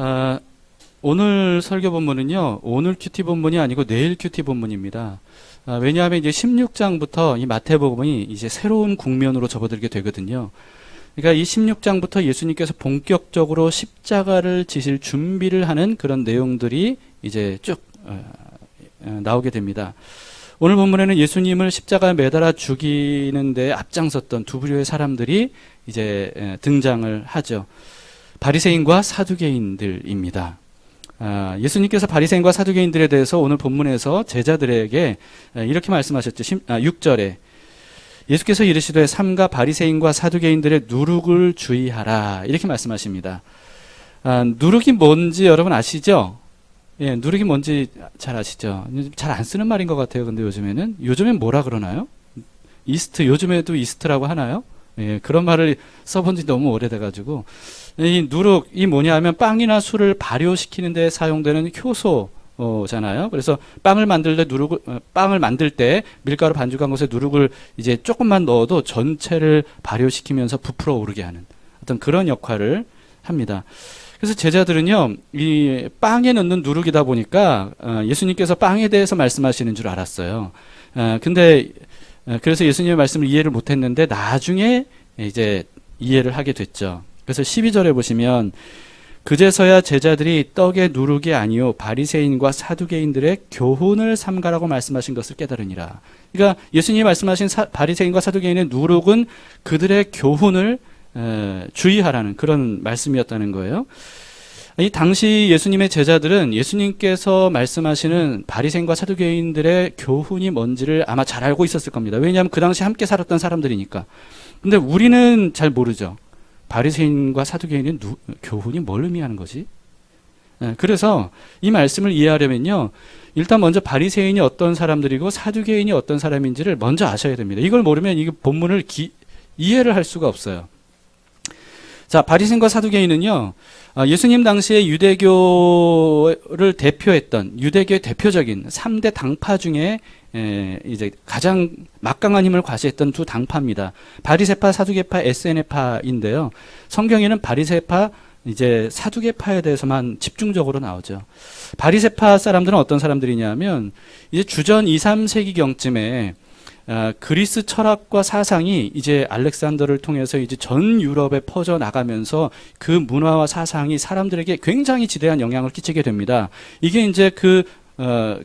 아, 오늘 설교 본문은요, 오늘 큐티 본문이 아니고 내일 큐티 본문입니다. 왜냐하면 이제 16장부터 이 마태복음이 이제 새로운 국면으로 접어들게 되거든요. 그러니까 이 16장부터 예수님께서 본격적으로 십자가를 지실 준비를 하는 그런 내용들이 이제 쭉 나오게 됩니다. 오늘 본문에는 예수님을 십자가에 매달아 죽이는데 앞장섰던 두 부류의 사람들이 이제 등장을 하죠. 바리새인과 사두개인들입니다. 예수님께서 바리새인과 사두개인들에 대해서 오늘 본문에서 제자들에게 이렇게 말씀하셨죠. 6절에 예수께서 이르시되 삼가 바리새인과 사두개인들의 누룩을 주의하라 이렇게 말씀하십니다. 누룩이 뭔지 여러분 아시죠? 예, 누룩이 뭔지 잘 아시죠? 잘 안 쓰는 말인 것 같아요. 근데 요즘엔 뭐라 그러나요? 이스트, 요즘에도 이스트라고 하나요? 예, 그런 말을 써본 지 너무 오래돼가지고. 이 누룩이 뭐냐 하면 빵이나 술을 발효시키는 데 사용되는 효소잖아요. 그래서 빵을 만들 때 밀가루 반죽한 것에 누룩을 이제 조금만 넣어도 전체를 발효시키면서 부풀어 오르게 하는 어떤 그런 역할을 합니다. 그래서 제자들은요, 이 빵에 넣는 누룩이다 보니까 예수님께서 빵에 대해서 말씀하시는 줄 알았어요. 그래서 예수님의 말씀을 이해를 못했는데 나중에 이제 이해를 하게 됐죠. 그래서 12절에 보시면 그제서야 제자들이 떡의 누룩이 아니요 바리새인과 사두개인들의 교훈을 삼가라고 말씀하신 것을 깨달으니라. 그러니까 예수님이 말씀하신 바리새인과 사두개인의 누룩은 그들의 교훈을 주의하라는 그런 말씀이었다는 거예요. 이 당시 예수님의 제자들은 예수님께서 말씀하시는 바리새인과 사두개인들의 교훈이 뭔지를 아마 잘 알고 있었을 겁니다. 왜냐하면 그 당시 함께 살았던 사람들이니까. 근데 우리는 잘 모르죠. 바리새인과 사두개인의 교훈이 뭘 의미하는 거지? 그래서 이 말씀을 이해하려면요, 일단 먼저 바리새인이 어떤 사람들이고 사두개인이 어떤 사람인지를 먼저 아셔야 됩니다. 이걸 모르면 이 본문을 이해를 할 수가 없어요. 자, 바리새인과 사두개인은요, 예수님 당시에 유대교를 대표했던 유대교의 대표적인 3대 당파 중에 이제 가장 막강한 힘을 과시했던 두 당파입니다. 바리새파, 사두개파, 에세네파인데요. 성경에는 바리새파, 이제 사두개파에 대해서만 집중적으로 나오죠. 바리새파 사람들은 어떤 사람들이냐면 이제 주전 2, 3세기경쯤에 그리스 철학과 사상이 이제 알렉산더를 통해서 이제 전 유럽에 퍼져 나가면서 그 문화와 사상이 사람들에게 굉장히 지대한 영향을 끼치게 됩니다. 이게 이제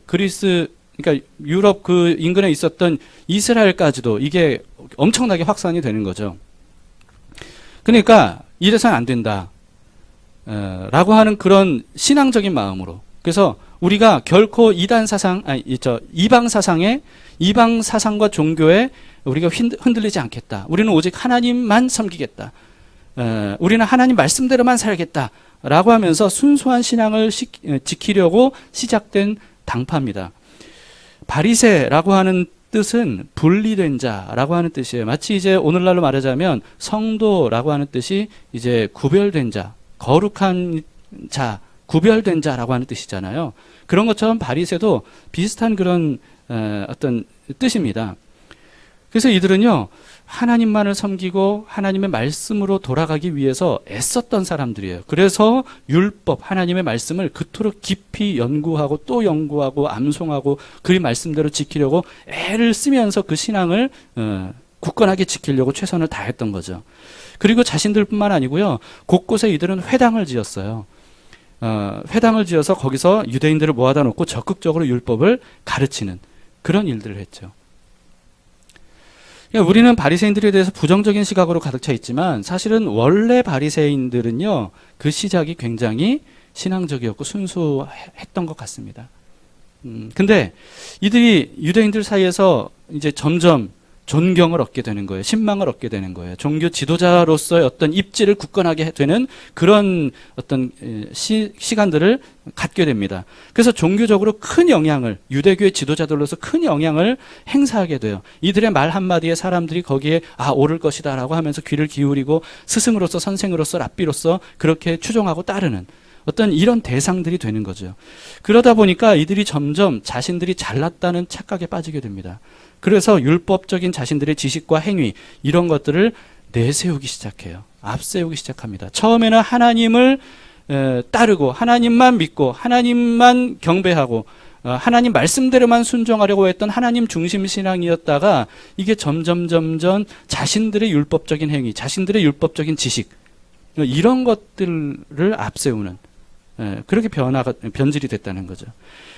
그리스, 그러니까 유럽 그 인근에 있었던 이스라엘까지도 이게 엄청나게 확산이 되는 거죠. 그러니까 이래서는 안 된다. 라고 하는 그런 신앙적인 마음으로. 그래서 우리가 결코 이방 사상과 종교에 우리가 흔들리지 않겠다. 우리는 오직 하나님만 섬기겠다. 우리는 하나님 말씀대로만 살겠다. 라고 하면서 순수한 신앙을 지키려고 시작된 당파입니다. 바리새라고 하는 뜻은 분리된 자라고 하는 뜻이에요. 마치 이제 오늘날로 말하자면 성도라고 하는 뜻이 이제 구별된 자, 거룩한 자, 구별된 자라고 하는 뜻이잖아요. 그런 것처럼 바리새도 비슷한 그런 어떤 뜻입니다. 그래서 이들은요, 하나님만을 섬기고 하나님의 말씀으로 돌아가기 위해서 애썼던 사람들이에요. 그래서 율법, 하나님의 말씀을 그토록 깊이 연구하고 또 연구하고 암송하고 그 말씀대로 지키려고 애를 쓰면서 그 신앙을 굳건하게 지키려고 최선을 다했던 거죠. 그리고 자신들뿐만 아니고요, 곳곳에 이들은 회당을 지었어요. 회당을 지어서 거기서 유대인들을 모아다 놓고 적극적으로 율법을 가르치는 그런 일들을 했죠. 그러니까 우리는 바리새인들에 대해서 부정적인 시각으로 가득 차 있지만 사실은 원래 바리새인들은요, 그 시작이 굉장히 신앙적이었고 순수했던 것 같습니다. 근데 이들이 유대인들 사이에서 이제 점점 존경을 얻게 되는 거예요. 신망을 얻게 되는 거예요. 종교 지도자로서의 어떤 입지를 굳건하게 되는 그런 어떤 시간들을 갖게 됩니다. 그래서 종교적으로 큰 영향을, 유대교의 지도자들로서 큰 영향을 행사하게 돼요. 이들의 말 한마디에 사람들이 거기에 옳을 것이다 라고 하면서 귀를 기울이고 스승으로서 선생으로서 랍비로서 그렇게 추종하고 따르는 어떤 이런 대상들이 되는 거죠. 그러다 보니까 이들이 점점 자신들이 잘났다는 착각에 빠지게 됩니다. 그래서 율법적인 자신들의 지식과 행위, 이런 것들을 내세우기 시작해요. 앞세우기 시작합니다. 처음에는 하나님을 따르고 하나님만 믿고 하나님만 경배하고 하나님 말씀대로만 순종하려고 했던 하나님 중심 신앙이었다가 이게 점점 자신들의 율법적인 행위, 자신들의 율법적인 지식 이런 것들을 앞세우는 그렇게 변질이 됐다는 거죠.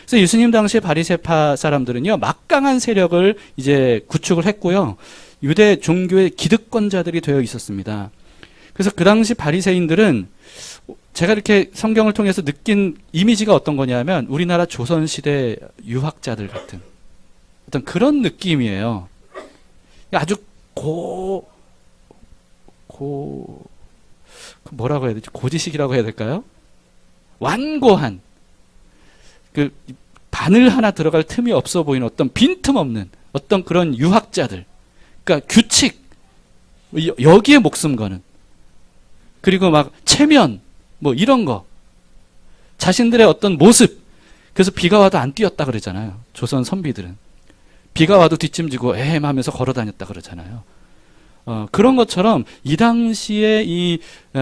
그래서 예수님 당시에 바리새파 사람들은요 막강한 세력을 이제 구축을 했고요 유대 종교의 기득권자들이 되어 있었습니다. 그래서 그 당시 바리새인들은 제가 이렇게 성경을 통해서 느낀 이미지가 어떤 거냐면 우리나라 조선시대 유학자들 같은 어떤 그런 느낌이에요. 아주 뭐라고 해야 되지? 고지식이라고 해야 될까요? 완고한 그 바늘 하나 들어갈 틈이 없어 보이는 어떤 빈틈없는 어떤 그런 유학자들. 그러니까 규칙 여기에 목숨 거는 그리고 막 체면 뭐 이런 거 자신들의 어떤 모습 그래서 비가 와도 안 뛰었다 그러잖아요. 조선 선비들은 비가 와도 뒷짐지고 하면서 걸어 다녔다 그러잖아요. 그런 것처럼 이 당시에 이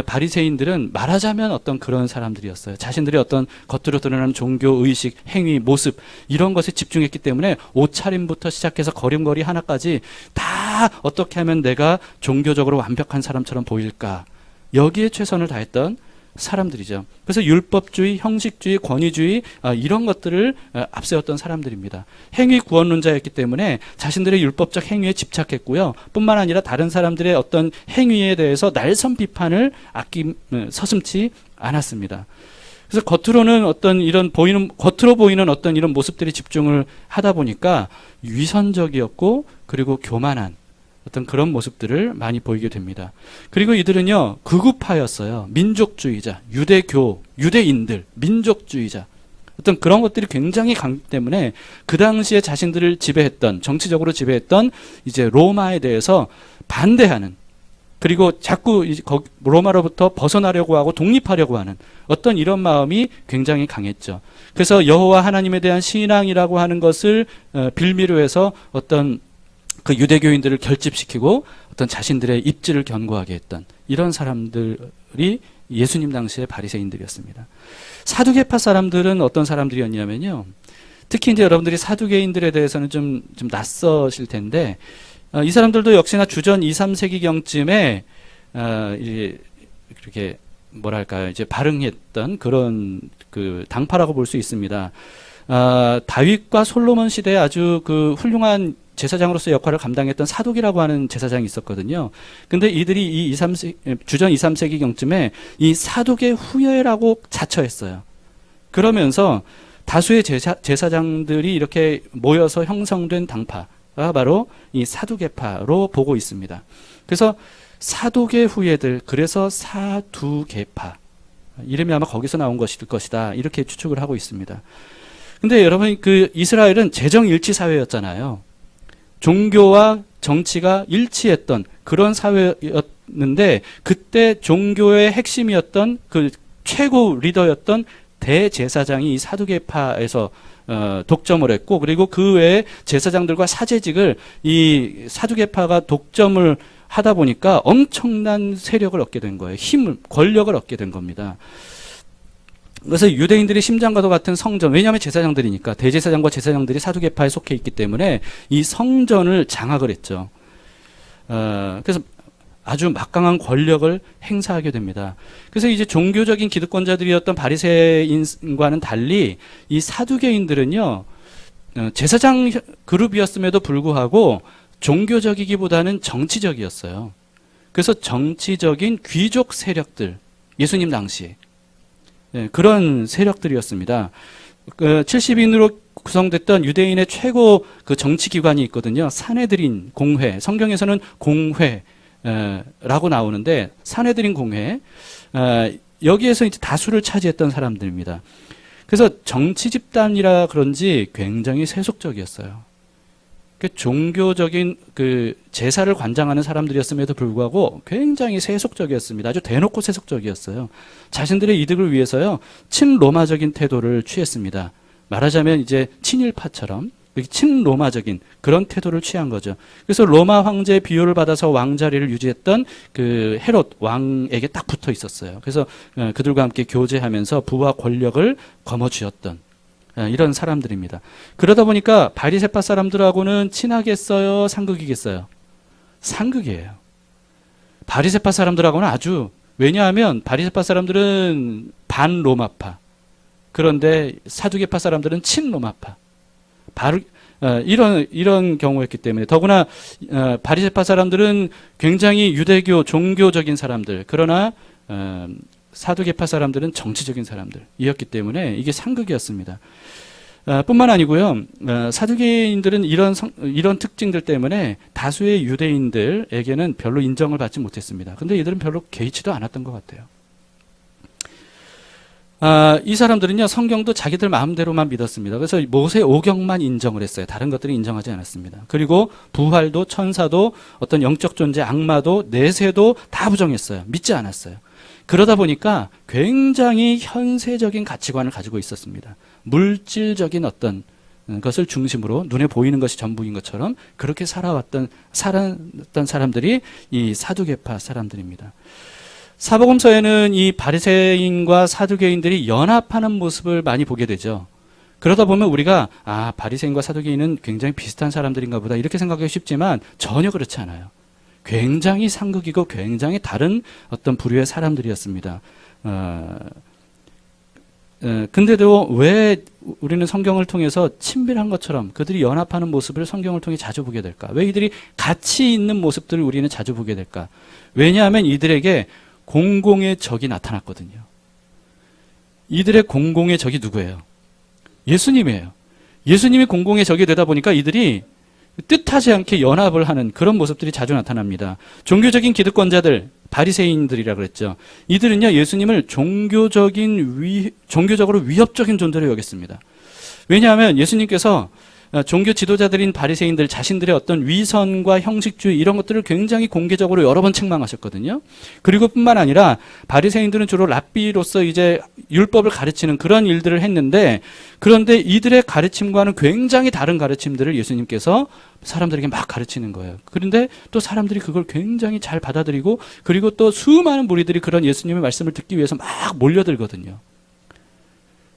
바리새인들은 말하자면 어떤 그런 사람들이었어요. 자신들의 어떤 겉으로 드러나는 종교 의식, 행위, 모습 이런 것에 집중했기 때문에 옷차림부터 시작해서 걸음걸이 하나까지 다 어떻게 하면 내가 종교적으로 완벽한 사람처럼 보일까 여기에 최선을 다했던 사람들이죠. 그래서 율법주의, 형식주의, 권위주의 이런 것들을 앞세웠던 사람들입니다. 행위 구원론자였기 때문에 자신들의 율법적 행위에 집착했고요. 뿐만 아니라 다른 사람들의 어떤 행위에 대해서 날선 비판을 서슴지 않았습니다. 그래서 겉으로는 어떤 이런 겉으로 보이는 어떤 이런 모습들이 집중을 하다 보니까 위선적이었고 그리고 교만한 어떤 그런 모습들을 많이 보이게 됩니다. 그리고 이들은요, 극우파였어요. 민족주의자, 유대인들, 민족주의자. 어떤 그런 것들이 굉장히 강하기 때문에 그 당시에 자신들을 지배했던, 정치적으로 지배했던 이제 로마에 대해서 반대하는, 그리고 자꾸 로마로부터 벗어나려고 하고 독립하려고 하는 어떤 이런 마음이 굉장히 강했죠. 그래서 여호와 하나님에 대한 신앙이라고 하는 것을 빌미로 해서 어떤 그 유대교인들을 결집시키고 어떤 자신들의 입지를 견고하게 했던 이런 사람들이 예수님 당시의 바리새인들이었습니다. 사두개파 사람들은 어떤 사람들이었냐면요. 특히 이제 여러분들이 사두개인들에 대해서는 좀 낯서실 텐데 이 사람들도 역시나 주전 2, 3세기경쯤에 이렇게 뭐랄까요, 이제 발흥했던 그런 그 당파라고 볼 수 있습니다. 다윗과 솔로몬 시대에 아주 그 훌륭한 제사장으로서 역할을 감당했던 사독이라고 하는 제사장이 있었거든요. 근데 이들이 주전 2, 3세기경쯤에 이 사독의 후예라고 자처했어요. 그러면서 다수의 제사장들이 이렇게 모여서 형성된 당파가 바로 이 사두개파로 보고 있습니다. 그래서 사독의 후예들, 그래서 사두개파. 이름이 아마 거기서 나온 것일 것이다. 이렇게 추측을 하고 있습니다. 근데 여러분, 그 이스라엘은 재정일치 사회였잖아요. 종교와 정치가 일치했던 그런 사회였는데 그때 종교의 핵심이었던 그 최고 리더였던 대제사장이 이 사두개파에서 독점을 했고 그리고 그 외에 제사장들과 사제직을 이 사두개파가 독점을 하다 보니까 엄청난 세력을 얻게 된 거예요. 힘을, 권력을 얻게 된 겁니다. 그래서 유대인들의 심장과도 같은 성전, 왜냐하면 제사장들이니까 대제사장과 제사장들이 사두개파에 속해 있기 때문에 이 성전을 장악을 했죠. 그래서 아주 막강한 권력을 행사하게 됩니다. 그래서 이제 종교적인 기득권자들이었던 바리새인과는 달리 이 사두개인들은요, 제사장 그룹이었음에도 불구하고 종교적이기보다는 정치적이었어요. 그래서 정치적인 귀족 세력들, 예수님 당시에 그런 세력들이었습니다. 70인으로 구성됐던 유대인의 최고 그 정치기관이 있거든요. 산헤드린 공회, 성경에서는 공회라고 나오는데 산헤드린 공회, 여기에서 이제 다수를 차지했던 사람들입니다. 그래서 정치 집단이라 그런지 굉장히 세속적이었어요. 종교적인 그 제사를 관장하는 사람들이었음에도 불구하고 굉장히 세속적이었습니다. 아주 대놓고 세속적이었어요. 자신들의 이득을 위해서요, 친로마적인 태도를 취했습니다. 말하자면 이제 친일파처럼 친로마적인 그런 태도를 취한 거죠. 그래서 로마 황제의 비호를 받아서 왕자리를 유지했던 그 헤롯 왕에게 딱 붙어 있었어요. 그래서 그들과 함께 교제하면서 부와 권력을 거머쥐었던 이런 사람들입니다. 그러다 보니까 바리새파 사람들하고는 친하겠어요? 상극이겠어요? 상극이에요. 바리새파 사람들하고는 아주, 왜냐하면 바리새파 사람들은 반로마파, 그런데 사두개파 사람들은 친로마파. 이런 경우였기 때문에, 더구나 바리새파 사람들은 굉장히 유대교 종교적인 사람들, 그러나 사두개파 사람들은 정치적인 사람들이었기 때문에 이게 상극이었습니다. 뿐만 아니고요, 사두개인들은 이런 특징들 때문에 다수의 유대인들에게는 별로 인정을 받지 못했습니다. 근데 이들은 별로 개의치도 않았던 것 같아요. 이 사람들은요, 성경도 자기들 마음대로만 믿었습니다. 그래서 모세 오경만 인정을 했어요. 다른 것들은 인정하지 않았습니다. 그리고 부활도, 천사도, 어떤 영적 존재, 악마도, 내세도 다 부정했어요. 믿지 않았어요. 그러다 보니까 굉장히 현세적인 가치관을 가지고 있었습니다. 물질적인 어떤 것을 중심으로 눈에 보이는 것이 전부인 것처럼 그렇게 살았던 사람들이 이 사두개파 사람들입니다. 사복음서에는 이 바리새인과 사두개인들이 연합하는 모습을 많이 보게 되죠. 그러다 보면 우리가 바리새인과 사두개인은 굉장히 비슷한 사람들인가 보다 이렇게 생각하기 쉽지만 전혀 그렇지 않아요. 굉장히 상극이고 굉장히 다른 어떤 부류의 사람들이었습니다. 근데도 왜 우리는 성경을 통해서 친밀한 것처럼 그들이 연합하는 모습을 성경을 통해 자주 보게 될까? 왜 이들이 같이 있는 모습들을 우리는 자주 보게 될까? 왜냐하면 이들에게 공공의 적이 나타났거든요. 이들의 공공의 적이 누구예요? 예수님이에요. 예수님이 공공의 적이 되다 보니까 이들이 뜻하지 않게 연합을 하는 그런 모습들이 자주 나타납니다. 종교적인 기득권자들, 바리새인들이라고 그랬죠. 이들은요, 예수님을 종교적으로 위협적인 존재로 여겼습니다. 왜냐하면 예수님께서 종교 지도자들인 바리새인들 자신들의 어떤 위선과 형식주의 이런 것들을 굉장히 공개적으로 여러 번 책망하셨거든요. 그리고 뿐만 아니라 바리새인들은 주로 랍비로서 이제 율법을 가르치는 그런 일들을 했는데, 그런데 이들의 가르침과는 굉장히 다른 가르침들을 예수님께서 사람들에게 막 가르치는 거예요. 그런데 또 사람들이 그걸 굉장히 잘 받아들이고, 그리고 또 수많은 무리들이 그런 예수님의 말씀을 듣기 위해서 막 몰려들거든요.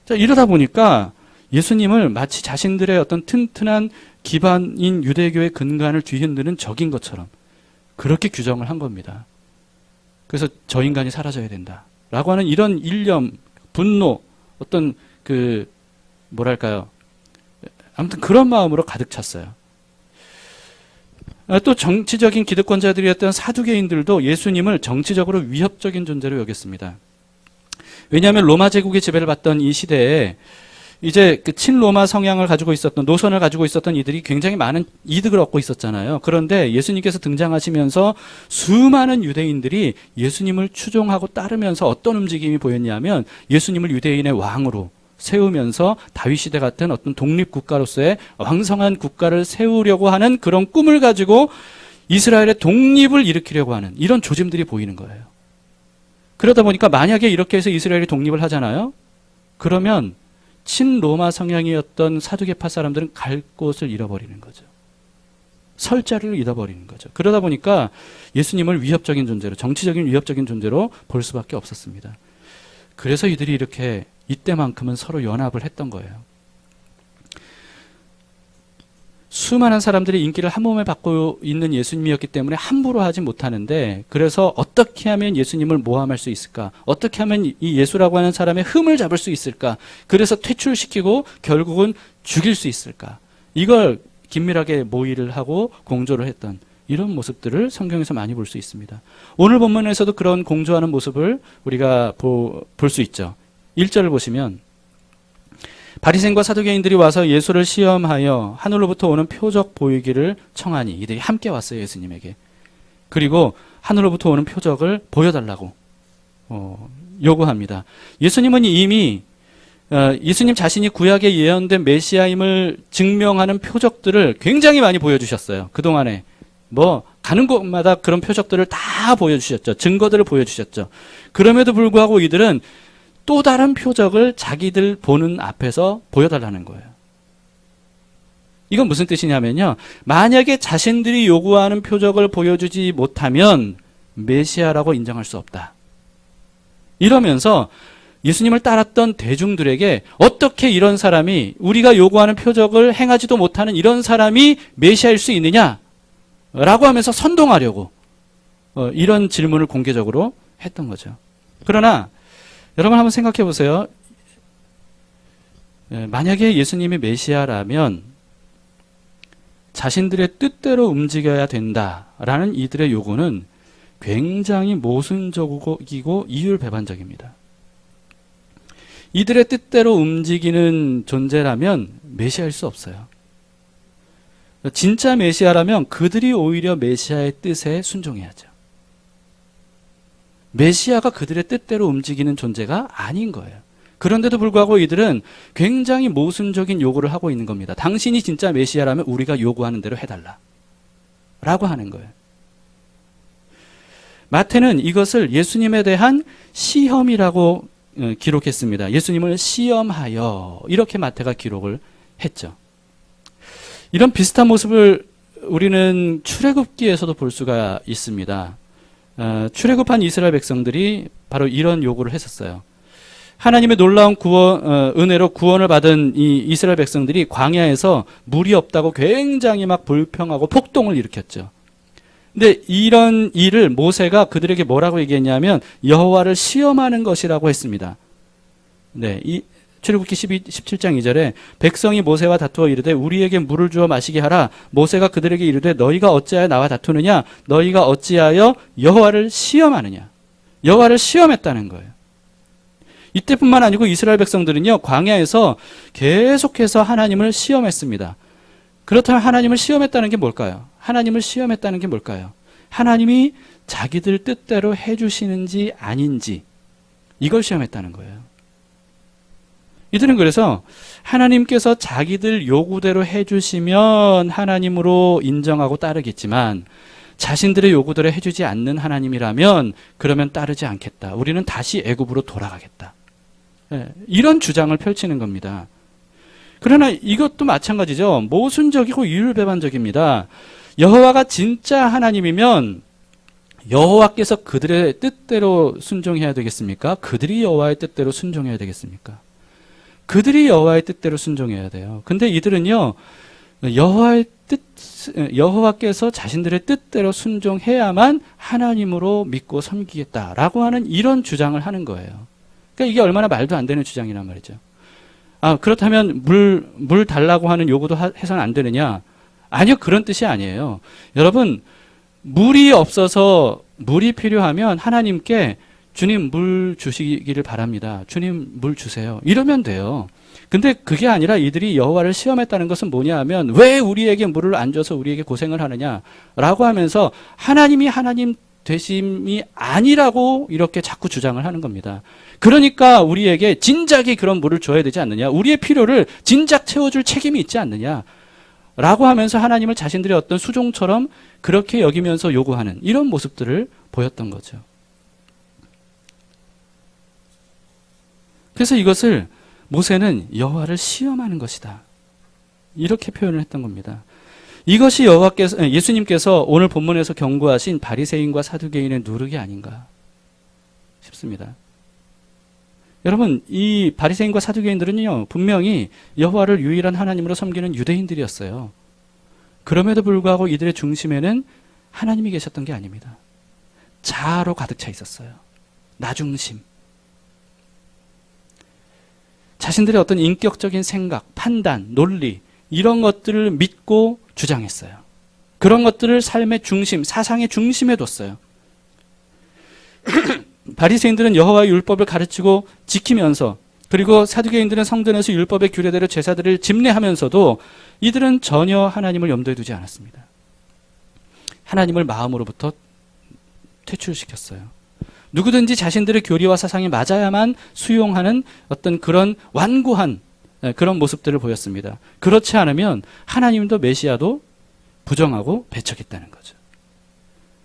자, 이러다 보니까 예수님을 마치 자신들의 어떤 튼튼한 기반인 유대교의 근간을 뒤흔드는 적인 것처럼 그렇게 규정을 한 겁니다. 그래서 저 인간이 사라져야 된다 라고 하는 이런 일념, 분노, 어떤 아무튼 그런 마음으로 가득 찼어요. 또 정치적인 기득권자들이었던 사두개인들도 예수님을 정치적으로 위협적인 존재로 여겼습니다. 왜냐하면 로마 제국의 지배를 받던 이 시대에 이제 그 친로마 성향을 가지고 있었던, 노선을 가지고 있었던 이들이 굉장히 많은 이득을 얻고 있었잖아요. 그런데 예수님께서 등장하시면서 수많은 유대인들이 예수님을 추종하고 따르면서 어떤 움직임이 보였냐면 예수님을 유대인의 왕으로 세우면서 다윗 시대 같은 어떤 독립국가로서의 왕성한 국가를 세우려고 하는 그런 꿈을 가지고 이스라엘의 독립을 일으키려고 하는 이런 조짐들이 보이는 거예요. 그러다 보니까 만약에 이렇게 해서 이스라엘이 독립을 하잖아요. 그러면 친로마 성향이었던 사두개파 사람들은 갈 곳을 잃어버리는 거죠. 설 자리를 잃어버리는 거죠. 그러다 보니까 예수님을 위협적인 존재로, 정치적인 위협적인 존재로 볼 수밖에 없었습니다. 그래서 이들이 이렇게 이때만큼은 서로 연합을 했던 거예요. 수많은 사람들이 인기를 한 몸에 받고 있는 예수님이었기 때문에 함부로 하지 못하는데, 그래서 어떻게 하면 예수님을 모함할 수 있을까? 어떻게 하면 이 예수라고 하는 사람의 흠을 잡을 수 있을까? 그래서 퇴출시키고 결국은 죽일 수 있을까? 이걸 긴밀하게 모의를 하고 공조를 했던 이런 모습들을 성경에서 많이 볼 수 있습니다. 오늘 본문에서도 그런 공조하는 모습을 우리가 볼 수 있죠. 1절을 보시면 바리새인과 사두개인들이 와서 예수를 시험하여 하늘로부터 오는 표적 보이기를 청하니, 이들이 함께 왔어요, 예수님에게. 그리고 하늘로부터 오는 표적을 보여달라고 요구합니다. 예수님은 이미 예수님 자신이 구약에 예언된 메시아임을 증명하는 표적들을 굉장히 많이 보여주셨어요. 그동안에 가는 곳마다 그런 표적들을 다 보여주셨죠. 증거들을 보여주셨죠. 그럼에도 불구하고 이들은 또 다른 표적을 자기들 보는 앞에서 보여달라는 거예요. 이건 무슨 뜻이냐면요. 만약에 자신들이 요구하는 표적을 보여주지 못하면 메시아라고 인정할 수 없다. 이러면서 예수님을 따랐던 대중들에게 어떻게 이런 사람이 우리가 요구하는 표적을 행하지도 못하는 이런 사람이 메시아일 수 있느냐라고 하면서 선동하려고 이런 질문을 공개적으로 했던 거죠. 그러나 여러분 한번 생각해 보세요. 만약에 예수님이 메시아라면 자신들의 뜻대로 움직여야 된다라는 이들의 요구는 굉장히 모순적이고 이율배반적입니다. 이들의 뜻대로 움직이는 존재라면 메시아일 수 없어요. 진짜 메시아라면 그들이 오히려 메시아의 뜻에 순종해야죠. 메시아가 그들의 뜻대로 움직이는 존재가 아닌 거예요. 그런데도 불구하고 이들은 굉장히 모순적인 요구를 하고 있는 겁니다. 당신이 진짜 메시아라면 우리가 요구하는 대로 해달라 라고 하는 거예요. 마태는 이것을 예수님에 대한 시험이라고 기록했습니다. 예수님을 시험하여 이렇게 마태가 기록을 했죠. 이런 비슷한 모습을 우리는 출애굽기에서도 볼 수가 있습니다. 출애굽한 이스라엘 백성들이 바로 이런 요구를 했었어요. 하나님의 놀라운 은혜로 구원을 받은 이 이스라엘 백성들이 광야에서 물이 없다고 굉장히 막 불평하고 폭동을 일으켰죠. 근데 이런 일을 모세가 그들에게 뭐라고 얘기했냐면 여호와를 시험하는 것이라고 했습니다. 네, 이 출애굽기 17장 2절에 백성이 모세와 다투어 이르되 우리에게 물을 주어 마시게 하라. 모세가 그들에게 이르되 너희가 어찌하여 나와 다투느냐? 너희가 어찌하여 여호와를 시험하느냐? 여호와를 시험했다는 거예요. 이때뿐만 아니고 이스라엘 백성들은요, 광야에서 계속해서 하나님을 시험했습니다. 그렇다면 하나님을 시험했다는 게 뭘까요? 하나님을 시험했다는 게 뭘까요? 하나님이 자기들 뜻대로 해주시는지 아닌지 이걸 시험했다는 거예요. 이들은 그래서 하나님께서 자기들 요구대로 해주시면 하나님으로 인정하고 따르겠지만 자신들의 요구대로 해주지 않는 하나님이라면 그러면 따르지 않겠다. 우리는 다시 애굽으로 돌아가겠다. 이런 주장을 펼치는 겁니다. 그러나 이것도 마찬가지죠. 모순적이고 이율배반적입니다. 여호와가 진짜 하나님이면 여호와께서 그들의 뜻대로 순종해야 되겠습니까? 그들이 여호와의 뜻대로 순종해야 되겠습니까? 그들이 여호와의 뜻대로 순종해야 돼요. 근데 이들은요, 여호와께서 자신들의 뜻대로 순종해야만 하나님으로 믿고 섬기겠다라고 하는 이런 주장을 하는 거예요. 그러니까 이게 얼마나 말도 안 되는 주장이란 말이죠. 그렇다면 물 달라고 하는 요구도 해서는 안 되느냐? 아니요, 그런 뜻이 아니에요. 여러분, 물이 없어서 물이 필요하면 하나님께 주님 물 주시기를 바랍니다. 주님 물 주세요. 이러면 돼요. 근데 그게 아니라 이들이 여호와를 시험했다는 것은 뭐냐 하면 왜 우리에게 물을 안 줘서 우리에게 고생을 하느냐라고 하면서 하나님이 하나님 되심이 아니라고 이렇게 자꾸 주장을 하는 겁니다. 그러니까 우리에게 진작에 그런 물을 줘야 되지 않느냐. 우리의 필요를 진작 채워줄 책임이 있지 않느냐. 라고 하면서 하나님을 자신들의 어떤 수종처럼 그렇게 여기면서 요구하는 이런 모습들을 보였던 거죠. 그래서 이것을 모세는 여호와를 시험하는 것이다. 이렇게 표현을 했던 겁니다. 이것이 예수님께서 오늘 본문에서 경고하신 바리새인과 사두개인의 누룩이 아닌가 싶습니다. 여러분, 이 바리새인과 사두개인들은요, 분명히 여호와를 유일한 하나님으로 섬기는 유대인들이었어요. 그럼에도 불구하고 이들의 중심에는 하나님이 계셨던 게 아닙니다. 자아로 가득 차 있었어요. 나중심. 자신들의 어떤 인격적인 생각, 판단, 논리 이런 것들을 믿고 주장했어요. 그런 것들을 삶의 중심, 사상의 중심에 뒀어요. 바리새인들은 여호와의 율법을 가르치고 지키면서 그리고 사두개인들은 성전에서 율법의 규례대로 제사들을 집례하면서도 이들은 전혀 하나님을 염두에 두지 않았습니다. 하나님을 마음으로부터 퇴출시켰어요. 누구든지 자신들의 교리와 사상이 맞아야만 수용하는 어떤 그런 완고한 그런 모습들을 보였습니다. 그렇지 않으면 하나님도 메시아도 부정하고 배척했다는 거죠.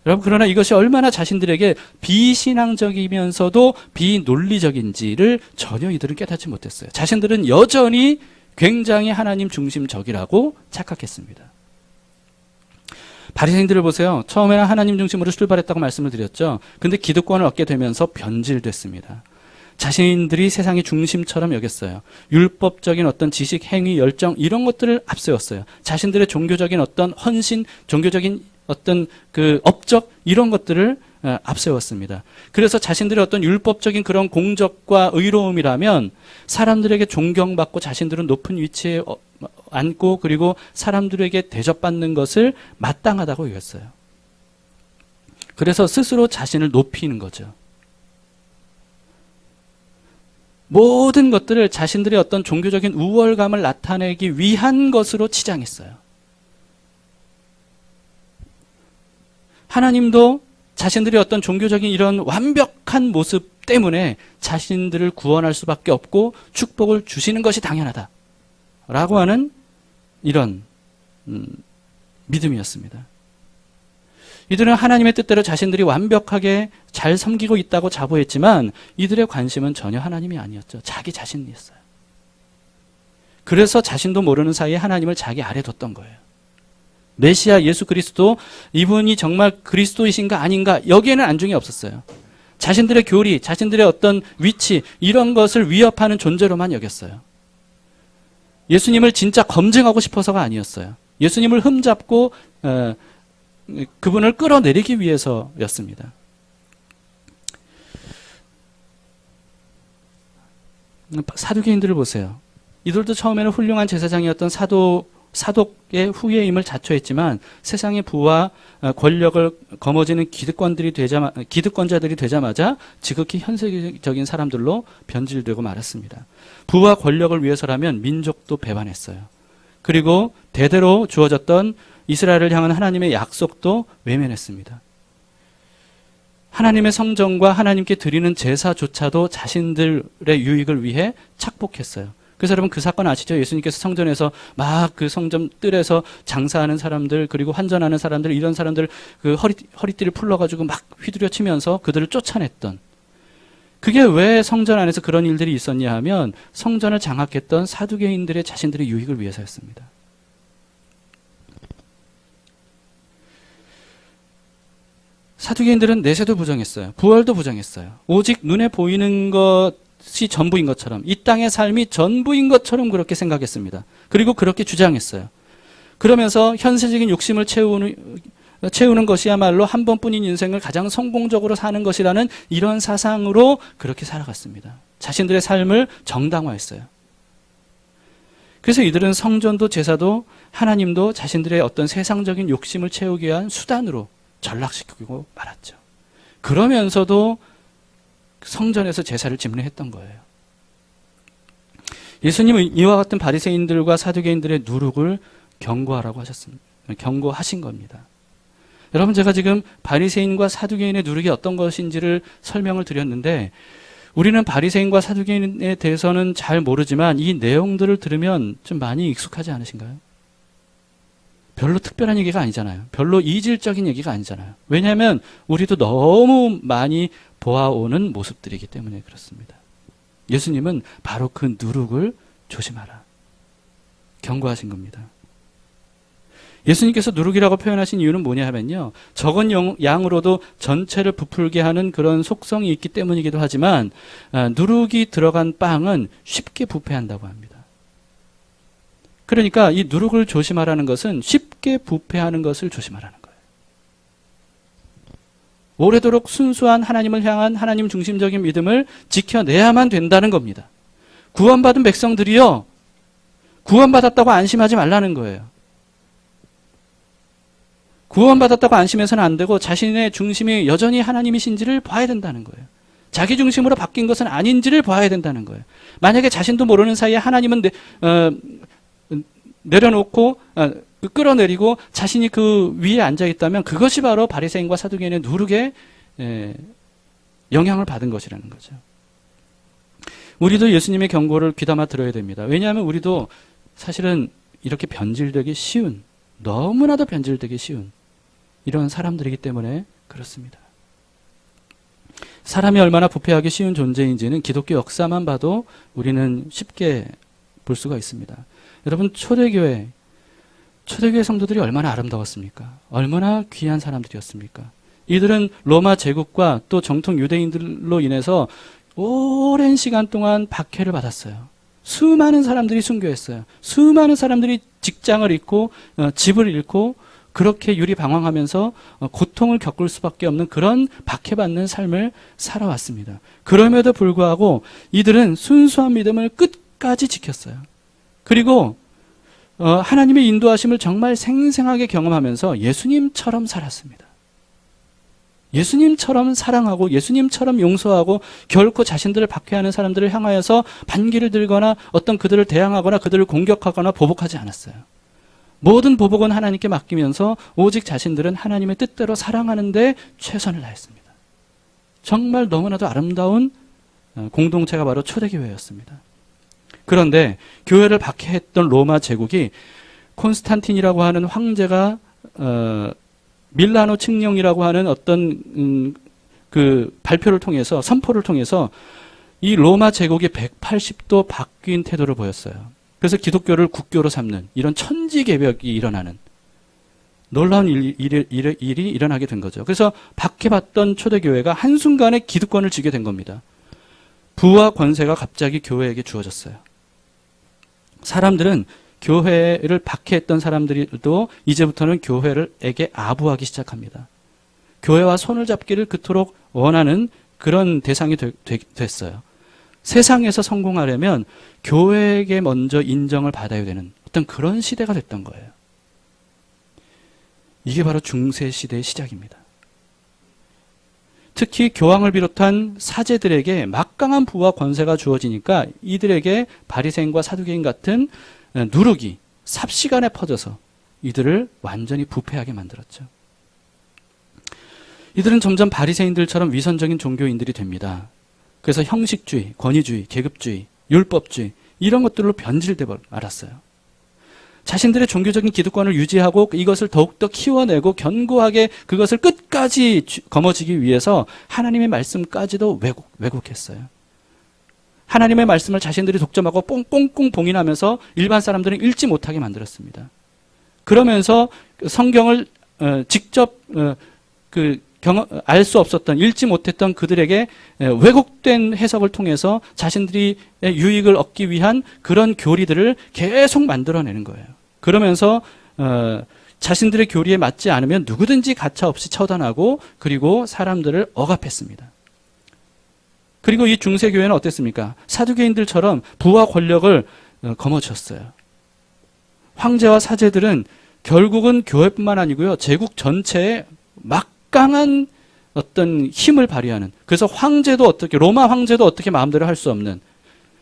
여러분, 그러나 이것이 얼마나 자신들에게 비신앙적이면서도 비논리적인지를 전혀 이들은 깨닫지 못했어요. 자신들은 여전히 굉장히 하나님 중심적이라고 착각했습니다. 바리새인들을 보세요. 처음에는 하나님 중심으로 출발했다고 말씀을 드렸죠. 근데 기득권을 얻게 되면서 변질됐습니다. 자신들이 세상의 중심처럼 여겼어요. 율법적인 어떤 지식, 행위, 열정 이런 것들을 앞세웠어요. 자신들의 종교적인 어떤 헌신, 종교적인 어떤 그 업적 이런 것들을 앞세웠습니다. 그래서 자신들의 어떤 율법적인 그런 공적과 의로움이라면 사람들에게 존경받고 자신들은 높은 위치에 앉고 그리고 사람들에게 대접받는 것을 마땅하다고 여겼어요. 그래서 스스로 자신을 높이는 거죠. 모든 것들을 자신들의 어떤 종교적인 우월감을 나타내기 위한 것으로 치장했어요. 하나님도 자신들의 어떤 종교적인 이런 완벽한 모습 때문에 자신들을 구원할 수밖에 없고 축복을 주시는 것이 당연하다 라고 하는 이런 믿음이었습니다. 이들은 하나님의 뜻대로 자신들이 완벽하게 잘 섬기고 있다고 자부했지만 이들의 관심은 전혀 하나님이 아니었죠. 자기 자신이었어요. 그래서 자신도 모르는 사이에 하나님을 자기 아래 뒀던 거예요. 메시아 예수 그리스도 이분이 정말 그리스도이신가 아닌가 여기에는 안중이 없었어요. 자신들의 교리, 자신들의 어떤 위치 이런 것을 위협하는 존재로만 여겼어요. 예수님을 진짜 검증하고 싶어서가 아니었어요. 예수님을 흠잡고 그분을 끌어내리기 위해서였습니다. 사두개인들을 보세요. 이들도 처음에는 훌륭한 제사장이었던 사독의 후예임을 자처했지만 세상의 부와 권력을 거머쥐는 기득권자들이 되자마자 지극히 현세적인 사람들로 변질되고 말았습니다. 부와 권력을 위해서라면 민족도 배반했어요. 그리고 대대로 주어졌던 이스라엘을 향한 하나님의 약속도 외면했습니다. 하나님의 성전과 하나님께 드리는 제사조차도 자신들의 유익을 위해 착복했어요. 그래서 여러분 그 사건 아시죠? 예수님께서 성전에서 막 그 성전 뜰에서 장사하는 사람들 그리고 환전하는 사람들 이런 사람들 그 허리띠를 풀러가지고 막 휘두려 치면서 그들을 쫓아냈던 그게 왜 성전 안에서 그런 일들이 있었냐 하면 성전을 장악했던 사두개인들의 자신들의 유익을 위해서였습니다. 사두개인들은 내세도 부정했어요. 부활도 부정했어요. 오직 눈에 보이는 것이 전부인 것처럼 이 땅의 삶이 전부인 것처럼 그렇게 생각했습니다. 그리고 그렇게 주장했어요. 그러면서 현세적인 욕심을 채우는 것이야말로 한 번뿐인 인생을 가장 성공적으로 사는 것이라는 이런 사상으로 그렇게 살아갔습니다. 자신들의 삶을 정당화했어요. 그래서 이들은 성전도 제사도 하나님도 자신들의 어떤 세상적인 욕심을 채우기 위한 수단으로 전락시키고 말았죠. 그러면서도 성전에서 제사를 집례했던 거예요. 예수님은 이와 같은 바리새인들과 사두개인들의 누룩을 경고하라고 하셨습니다. 경고하신 겁니다. 여러분 제가 지금 바리새인과 사두개인의 누룩이 어떤 것인지를 설명을 드렸는데 우리는 바리새인과 사두개인에 대해서는 잘 모르지만 이 내용들을 들으면 좀 많이 익숙하지 않으신가요? 별로 특별한 얘기가 아니잖아요. 별로 이질적인 얘기가 아니잖아요. 왜냐하면 우리도 너무 많이 보아오는 모습들이기 때문에 그렇습니다. 예수님은 바로 그 누룩을 조심하라. 경고하신 겁니다. 예수님께서 누룩이라고 표현하신 이유는 뭐냐 하면요. 적은 양으로도 전체를 부풀게 하는 그런 속성이 있기 때문이기도 하지만 누룩이 들어간 빵은 쉽게 부패한다고 합니다. 그러니까 이 누룩을 조심하라는 것은 쉽게 부패하는 것을 조심하라는 거예요. 오래도록 순수한 하나님을 향한 하나님 중심적인 믿음을 지켜내야만 된다는 겁니다. 구원받은 백성들이요. 구원받았다고 안심하지 말라는 거예요. 구원받았다고 안심해서는 안 되고 자신의 중심이 여전히 하나님이신지를 봐야 된다는 거예요. 자기 중심으로 바뀐 것은 아닌지를 봐야 된다는 거예요. 만약에 자신도 모르는 사이에 하나님은 내려놓고 끌어내리고 자신이 그 위에 앉아 있다면 그것이 바로 바리새인과 사두개인의 누룩에 영향을 받은 것이라는 거죠. 우리도 예수님의 경고를 귀담아 들어야 됩니다. 왜냐하면 우리도 사실은 이렇게 변질되기 쉬운, 너무나도 변질되기 쉬운 이런 사람들이기 때문에 그렇습니다. 사람이 얼마나 부패하기 쉬운 존재인지는 기독교 역사만 봐도 우리는 쉽게 볼 수가 있습니다. 여러분, 초대교회 성도들이 얼마나 아름다웠습니까? 얼마나 귀한 사람들이었습니까? 이들은 로마 제국과 또 정통 유대인들로 인해서 오랜 시간 동안 박해를 받았어요. 수많은 사람들이 순교했어요. 수많은 사람들이 직장을 잃고 집을 잃고 그렇게 유리방황하면서 고통을 겪을 수밖에 없는 그런 박해받는 삶을 살아왔습니다. 그럼에도 불구하고 이들은 순수한 믿음을 끝까지 지켰어요. 그리고 하나님의 인도하심을 정말 생생하게 경험하면서 예수님처럼 살았습니다. 예수님처럼 사랑하고 예수님처럼 용서하고 결코 자신들을 박해하는 사람들을 향하여서 반기를 들거나 어떤 그들을 대항하거나 그들을 공격하거나 보복하지 않았어요. 모든 보복은 하나님께 맡기면서 오직 자신들은 하나님의 뜻대로 사랑하는 데 최선을 다했습니다. 정말 너무나도 아름다운 공동체가 바로 초대교회였습니다. 그런데 교회를 박해했던 로마 제국이 콘스탄틴이라고 하는 황제가 밀라노 칙령이라고 하는 어떤 그 발표를 통해서 선포를 통해서 이 로마 제국이 180도 바뀐 태도를 보였어요. 그래서 기독교를 국교로 삼는 이런 천지개벽이 일어나는 놀라운 일이 일어나게 된 거죠. 그래서 박해받던 초대교회가 한순간에 기득권을 쥐게 된 겁니다. 부와 권세가 갑자기 교회에게 주어졌어요. 사람들은 교회를 박해했던 사람들도 이제부터는 교회에게 아부하기 시작합니다. 교회와 손을 잡기를 그토록 원하는 그런 대상이 됐어요. 세상에서 성공하려면 교회에게 먼저 인정을 받아야 되는 어떤 그런 시대가 됐던 거예요. 이게 바로 중세 시대의 시작입니다. 특히 교황을 비롯한 사제들에게 막강한 부와 권세가 주어지니까 이들에게 바리새인과 사두개인 같은 누룩이 삽시간에 퍼져서 이들을 완전히 부패하게 만들었죠. 이들은 점점 바리새인들처럼 위선적인 종교인들이 됩니다. 그래서 형식주의, 권위주의, 계급주의, 율법주의 이런 것들로 변질되어 말았어요. 자신들의 종교적인 기득권을 유지하고 이것을 더욱더 키워내고 견고하게 그것을 끝까지 거머쥐기 위해서 하나님의 말씀까지도 왜곡했어요. 하나님의 말씀을 자신들이 독점하고 꽁꽁 봉인하면서 일반 사람들은 읽지 못하게 만들었습니다. 그러면서 성경을 직접 알 수 없었던, 읽지 못했던 그들에게 왜곡된 해석을 통해서 자신들이 유익을 얻기 위한 그런 교리들을 계속 만들어내는 거예요. 그러면서 자신들의 교리에 맞지 않으면 누구든지 가차없이 처단하고 그리고 사람들을 억압했습니다. 그리고 이 중세교회는 어땠습니까? 사두개인들처럼 부와 권력을 거머쥐었어요. 황제와 사제들은 결국은 교회뿐만 아니고요, 제국 전체에 막강한 어떤 힘을 발휘하는, 그래서 로마 황제도 어떻게 마음대로 할 수 없는,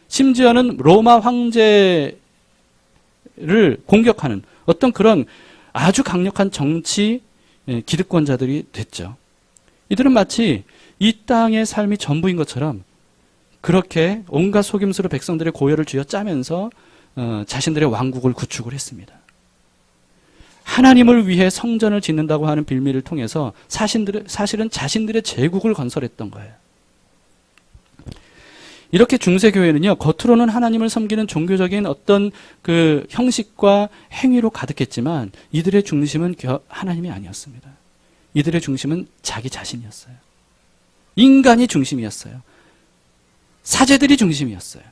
심지어는 로마 황제를 공격하는 어떤 그런 아주 강력한 정치 기득권자들이 됐죠. 이들은 마치 이 땅의 삶이 전부인 것처럼 그렇게 온갖 속임수로 백성들의 고열을 쥐어짜면서 자신들의 왕국을 구축을 했습니다. 하나님을 위해 성전을 짓는다고 하는 빌미를 통해서 사실은 자신들의 제국을 건설했던 거예요. 이렇게 중세교회는요, 겉으로는 하나님을 섬기는 종교적인 어떤 그 형식과 행위로 가득했지만 이들의 중심은 하나님이 아니었습니다. 이들의 중심은 자기 자신이었어요. 인간이 중심이었어요. 사제들이 중심이었어요.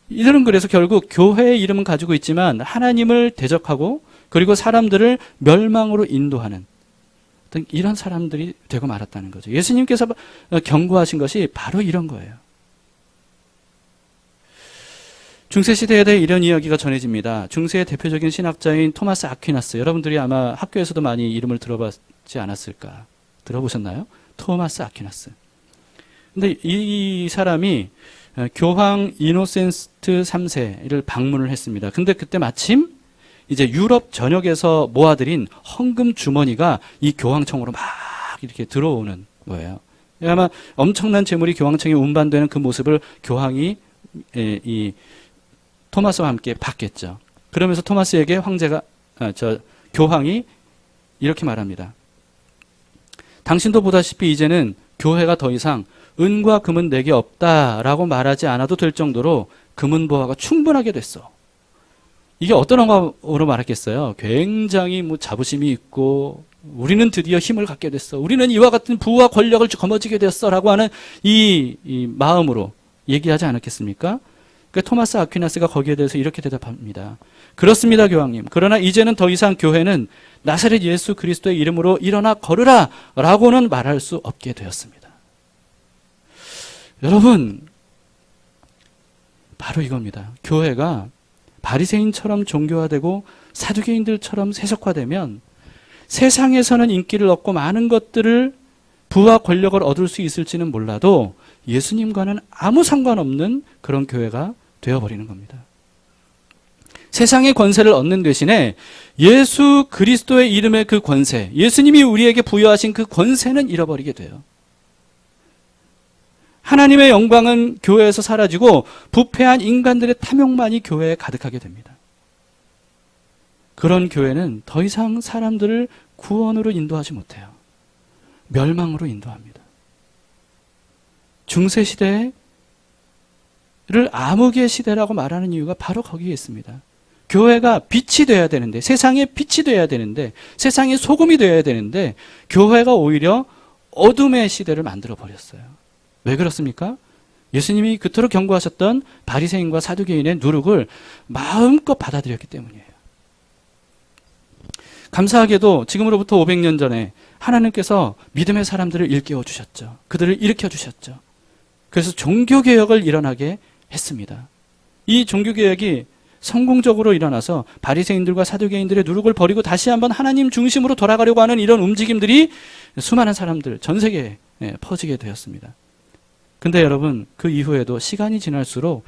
이들은 그래서 결국 교회의 이름은 가지고 있지만 하나님을 대적하고 그리고 사람들을 멸망으로 인도하는 어떤 이런 사람들이 되고 말았다는 거죠. 예수님께서 경고하신 것이 바로 이런 거예요. 중세시대에 대해 이런 이야기가 전해집니다. 중세의 대표적인 신학자인 토마스 아퀴나스, 여러분들이 아마 학교에서도 많이 이름을 들어봤지 않았을까? 들어보셨나요? 토마스 아퀴나스. 근데 이 사람이 교황 이노센트 3세를 방문을 했습니다. 근데 그때 마침 이제 유럽 전역에서 모아들인 헌금 주머니가 이 교황청으로 막 이렇게 들어오는 거예요. 아마 엄청난 재물이 교황청에 운반되는 그 모습을 교황이 이 토마스와 함께 봤겠죠. 그러면서 토마스에게 교황이 이렇게 말합니다. 당신도 보다시피 이제는 교회가 더 이상 은과 금은 내게 없다라고 말하지 않아도 될 정도로 금은 보화가 충분하게 됐어. 이게 어떤 언어로 말했겠어요? 굉장히 자부심이 있고 우리는 드디어 힘을 갖게 됐어. 우리는 이와 같은 부와 권력을 거머쥐게 됐어라고 하는 이 마음으로 얘기하지 않았겠습니까? 그러니까 토마스 아퀴나스가 거기에 대해서 이렇게 대답합니다. 그렇습니다, 교황님. 그러나 이제는 더 이상 교회는 나사렛 예수 그리스도의 이름으로 일어나 걸으라 라고는 말할 수 없게 되었습니다. 여러분, 바로 이겁니다. 교회가 바리새인처럼 종교화되고 사두개인들처럼 세속화되면 세상에서는 인기를 얻고 많은 것들을 부와 권력을 얻을 수 있을지는 몰라도 예수님과는 아무 상관없는 그런 교회가 되어버리는 겁니다. 세상의 권세를 얻는 대신에 예수 그리스도의 이름의 그 권세, 예수님이 우리에게 부여하신 그 권세는 잃어버리게 돼요. 하나님의 영광은 교회에서 사라지고 부패한 인간들의 탐욕만이 교회에 가득하게 됩니다. 그런 교회는 더 이상 사람들을 구원으로 인도하지 못해요. 멸망으로 인도합니다. 중세시대를 암흑의 시대라고 말하는 이유가 바로 거기에 있습니다. 교회가 빛이 돼야 되는데, 세상의 빛이 돼야 되는데, 세상의 소금이 돼야 되는데 교회가 오히려 어둠의 시대를 만들어 버렸어요. 왜 그렇습니까? 예수님이 그토록 경고하셨던 바리새인과 사두개인의 누룩을 마음껏 받아들였기 때문이에요. 감사하게도 지금으로부터 500년 전에 하나님께서 믿음의 사람들을 일깨워 주셨죠. 그들을 일으켜 주셨죠. 그래서 종교개혁을 일어나게 했습니다. 이 종교개혁이 성공적으로 일어나서 바리새인들과 사두개인들의 누룩을 버리고 다시 한번 하나님 중심으로 돌아가려고 하는 이런 움직임들이 수많은 사람들, 전 세계에 퍼지게 되었습니다. 근데 여러분, 그 이후에도 시간이 지날수록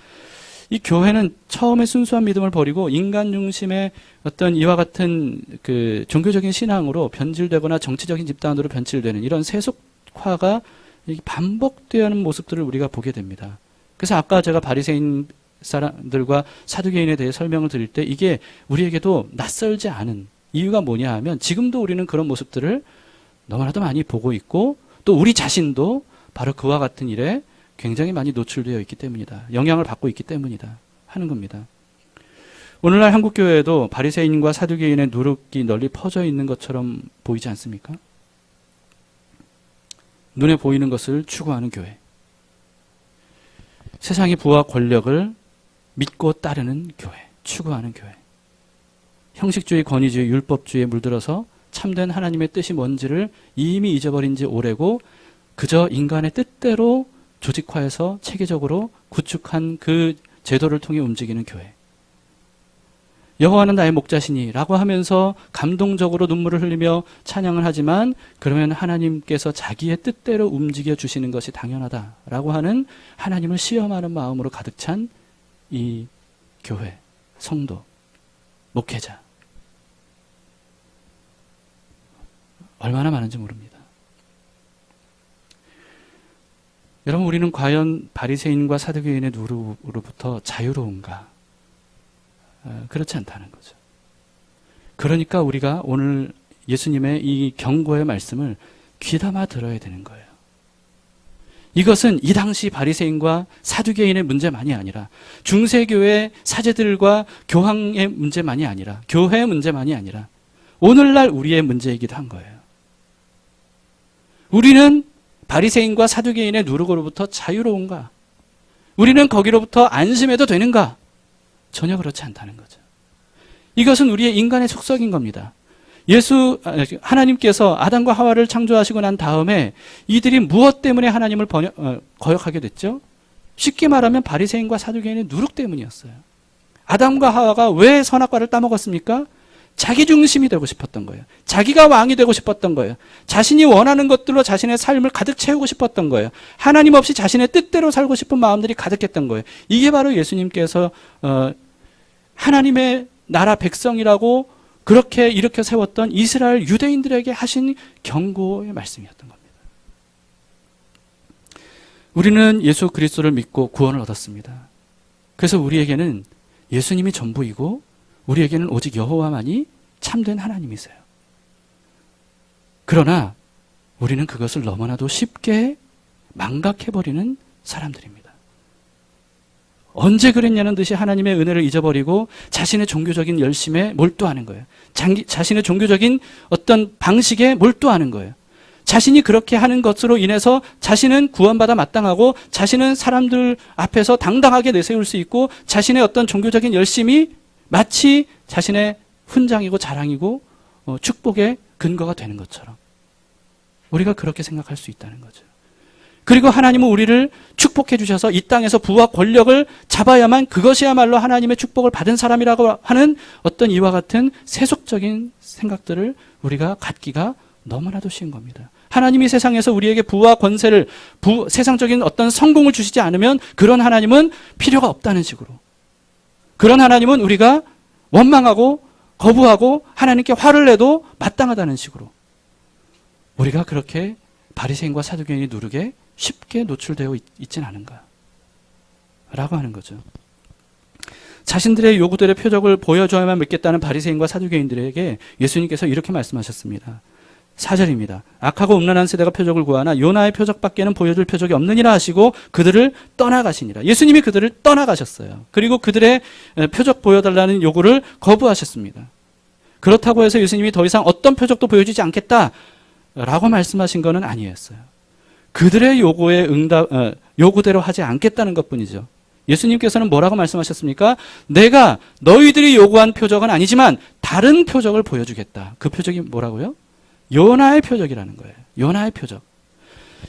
이 교회는 처음에 순수한 믿음을 버리고 인간 중심의 어떤 이와 같은 그 종교적인 신앙으로 변질되거나 정치적인 집단으로 변질되는 이런 세속화가 반복되는 모습들을 우리가 보게 됩니다. 그래서 아까 제가 바리새인 사람들과 사두개인에 대해 설명을 드릴 때 이게 우리에게도 낯설지 않은 이유가 뭐냐 하면 지금도 우리는 그런 모습들을 너무나도 많이 보고 있고 또 우리 자신도 바로 그와 같은 일에 굉장히 많이 노출되어 있기 때문이다. 영향을 받고 있기 때문이다 하는 겁니다. 오늘날 한국교회에도 바리새인과 사두개인의 누룩이 널리 퍼져 있는 것처럼 보이지 않습니까? 눈에 보이는 것을 추구하는 교회. 세상의 부와 권력을 믿고 따르는 교회, 추구하는 교회. 형식주의, 권위주의, 율법주의에 물들어서 참된 하나님의 뜻이 뭔지를 이미 잊어버린 지 오래고 그저 인간의 뜻대로 조직화해서 체계적으로 구축한 그 제도를 통해 움직이는 교회. 여호와는 나의 목자시니 라고 하면서 감동적으로 눈물을 흘리며 찬양을 하지만 그러면 하나님께서 자기의 뜻대로 움직여 주시는 것이 당연하다라고 하는 하나님을 시험하는 마음으로 가득 찬 이 교회, 성도, 목회자. 얼마나 많은지 모릅니다. 여러분, 우리는 과연 바리새인과 사두개인의 누룩으로부터 자유로운가? 그렇지 않다는 거죠. 그러니까 우리가 오늘 예수님의 이 경고의 말씀을 귀담아 들어야 되는 거예요. 이것은 이 당시 바리새인과 사두개인의 문제만이 아니라 중세교회 사제들과 교황의 문제만이 아니라 교회의 문제만이 아니라 오늘날 우리의 문제이기도 한 거예요. 우리는 바리새인과 사두개인의 누룩으로부터 자유로운가? 우리는 거기로부터 안심해도 되는가? 전혀 그렇지 않다는 거죠. 이것은 우리의 인간의 속성인 겁니다. 하나님께서 아담과 하와를 창조하시고 난 다음에 이들이 무엇 때문에 하나님을 거역하게 됐죠? 쉽게 말하면 바리새인과 사두개인의 누룩 때문이었어요. 아담과 하와가 왜 선악과를 따먹었습니까? 자기 중심이 되고 싶었던 거예요. 자기가 왕이 되고 싶었던 거예요. 자신이 원하는 것들로 자신의 삶을 가득 채우고 싶었던 거예요. 하나님 없이 자신의 뜻대로 살고 싶은 마음들이 가득했던 거예요. 이게 바로 예수님께서 하나님의 나라 백성이라고 그렇게 일으켜 세웠던 이스라엘 유대인들에게 하신 경고의 말씀이었던 겁니다. 우리는 예수 그리스도를 믿고 구원을 얻었습니다. 그래서 우리에게는 예수님이 전부이고 우리에게는 오직 여호와만이 참된 하나님이세요. 그러나 우리는 그것을 너무나도 쉽게 망각해버리는 사람들입니다. 언제 그랬냐는 듯이 하나님의 은혜를 잊어버리고 자신의 종교적인 열심에 몰두하는 거예요. 자신의 종교적인 어떤 방식에 몰두하는 거예요. 자신이 그렇게 하는 것으로 인해서 자신은 구원받아 마땅하고 자신은 사람들 앞에서 당당하게 내세울 수 있고 자신의 어떤 종교적인 열심이 마치 자신의 훈장이고 자랑이고 축복의 근거가 되는 것처럼 우리가 그렇게 생각할 수 있다는 거죠. 그리고 하나님은 우리를 축복해 주셔서 이 땅에서 부와 권력을 잡아야만 그것이야말로 하나님의 축복을 받은 사람이라고 하는 어떤 이와 같은 세속적인 생각들을 우리가 갖기가 너무나도 쉬운 겁니다. 하나님이 세상에서 우리에게 부와 권세를 세상적인 어떤 성공을 주시지 않으면 그런 하나님은 필요가 없다는 식으로, 그런 하나님은 우리가 원망하고 거부하고 하나님께 화를 내도 마땅하다는 식으로 우리가 그렇게 바리새인과 사두개인이 누르게 쉽게 노출되어 있진 않은가 라고 하는 거죠. 자신들의 요구들의 표적을 보여줘야만 믿겠다는 바리새인과 사두개인들에게 예수님께서 이렇게 말씀하셨습니다. 4절입니다. 악하고 음란한 세대가 표적을 구하나 요나의 표적밖에는 보여줄 표적이 없느니라 하시고 그들을 떠나가시니라. 예수님이 그들을 떠나가셨어요. 그리고 그들의 표적 보여달라는 요구를 거부하셨습니다. 그렇다고 해서 예수님이 더 이상 어떤 표적도 보여주지 않겠다라고 말씀하신 것은 아니었어요. 그들의 요구에 요구대로 하지 않겠다는 것뿐이죠. 예수님께서는 뭐라고 말씀하셨습니까? 내가 너희들이 요구한 표적은 아니지만 다른 표적을 보여주겠다. 그 표적이 뭐라고요? 요나의 표적이라는 거예요. 요나의 표적.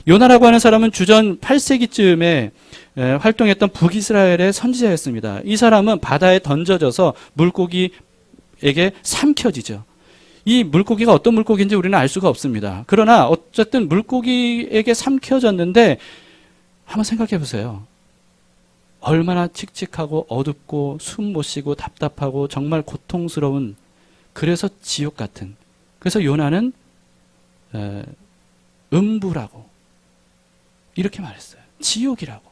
요나라고 하는 사람은 주전 8세기쯤에 활동했던 북이스라엘의 선지자였습니다. 이 사람은 바다에 던져져서 물고기에게 삼켜지죠. 이 물고기가 어떤 물고기인지 우리는 알 수가 없습니다. 그러나 어쨌든 물고기에게 삼켜졌는데 한번 생각해 보세요. 얼마나 칙칙하고 어둡고 숨 못 쉬고 답답하고 정말 고통스러운, 그래서 지옥 같은, 그래서 요나는 음부라고 이렇게 말했어요. 지옥이라고.